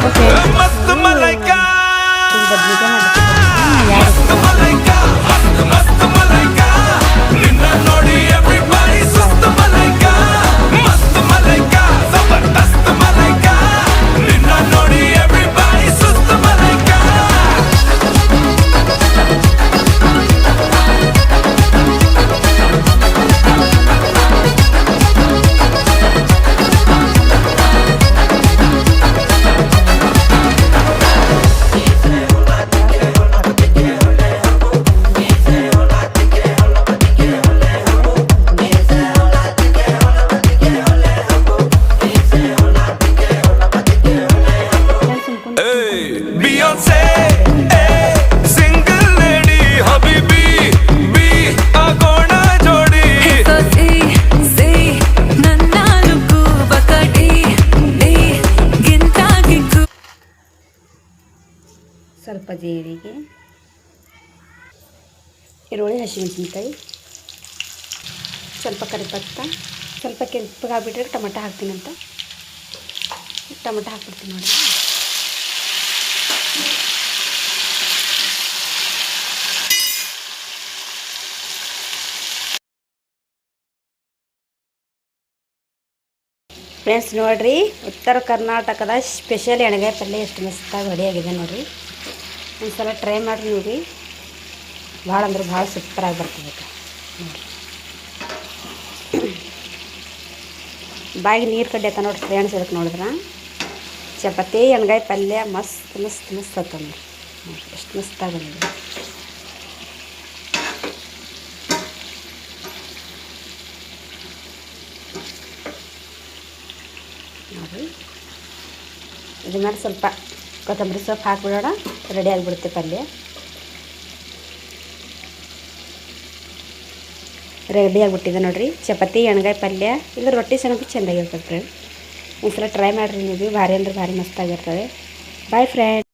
Okay मस्त मलाइका ಬದ್ನಿಕಾಯಿ मस्त मलाइका मस्त मलाइका निನ್ನ ನೋಡಿ everybody ಸುಸ್ತ ಮಲೈಕಾ ಮಸ್ತ್ ಮಲೈಕಾ ಜಬರ್ದಸ್ತ್ ಮಲೈಕಾ ನಿನ್ನ ನೋಡಿ everybody ಸುಸ್ತ Malaika Beyoncé, single lady, Habibi, B, agona jodi. ಸ್ವಲ್ಪ ಜೀರಿಗೆ, ಈರುಳ್ಳಿ, ಹಸಿಮೆಣಸಿನ್ಕಾಯಿ, ಸ್ವಲ್ಪ ಕರಿಪತ್ತ, ಸ್ವಲ್ಪ ಕೆಂಪಗಾಗ್ಬಿಟ್ರೆ ಟೊಮೆಟೊ ಹಾಕ್ತೀನಂತ ಟೊಮೆಟೊ ಹಾಕ್ಬಿಡ್ತೀನಿ ನೋಡಿ. ಫ್ರೆಂಡ್ಸ್ ನೋಡಿರಿ, ಉತ್ತರ ಕರ್ನಾಟಕದ ಸ್ಪೆಷಲ್ ಎಣ್ಗಾಯಿ ಪಲ್ಯ ಎಷ್ಟು ಮಸ್ತಾಗಿ ರೆಡಿಯಾಗಿದೆ ನೋಡಿರಿ. ಒಂದು ಸಲ ಟ್ರೈ ಮಾಡಿರಿ ನೀವು ಭೀ. ಭಾಳ ಅಂದ್ರೆ ಭಾಳ ಸೂಪರಾಗಿ ಬರ್ತದೆ ನೋಡಿರಿ. ಬಾಯಿಗೆ ನೀರು ಕಡ್ಡಿ ಆಯ್ತಾ ನೋಡಿರಿ ಫ್ರೆಂಡ್ಸ್. ಇದಕ್ಕೆ ನೋಡಿದ್ರೆ ಚಪಾತಿ ಎಣ್ಗಾಯಿ ಪಲ್ಯ ಮಸ್ತ್ ಮಸ್ತ್ ಮಸ್ತ್ ಆಯ್ತು ನೋಡಿರಿ. ಎಷ್ಟು ಮಸ್ತಾಗಿ ಬಂದಿದೆ ನೋಡಿ. ಇದು ಮಾಡಿ ಸ್ವಲ್ಪ ಕೊತ್ತಂಬರಿ ಸೊಪ್ಪು ಹಾಕಿಬಿಡೋಣ, ರೆಡಿ ಆಗಿಬಿಡುತ್ತೆ ಪಲ್ಯ. ರೆಡಿ ಆಗಿಬಿಟ್ಟಿದೆ ನೋಡಿರಿ ಚಪಾತಿ ಎಣ್ಗಾಯಿ ಪಲ್ಯ. ಇಲ್ಲ ರೊಟ್ಟಿ ಸಣ್ಣಕ್ಕೆ ಚೆಂದಾಗಿರ್ತದೆ ಫ್ರೆಂಡ್. ಒಂದು ಸಲ ಟ್ರೈ ಮಾಡಿರಿ ನೀವು, ಭಾರಿ ಅಂದ್ರೆ ಭಾರಿ ಮಸ್ತಾಗಿರ್ತದೆ. Boy friend.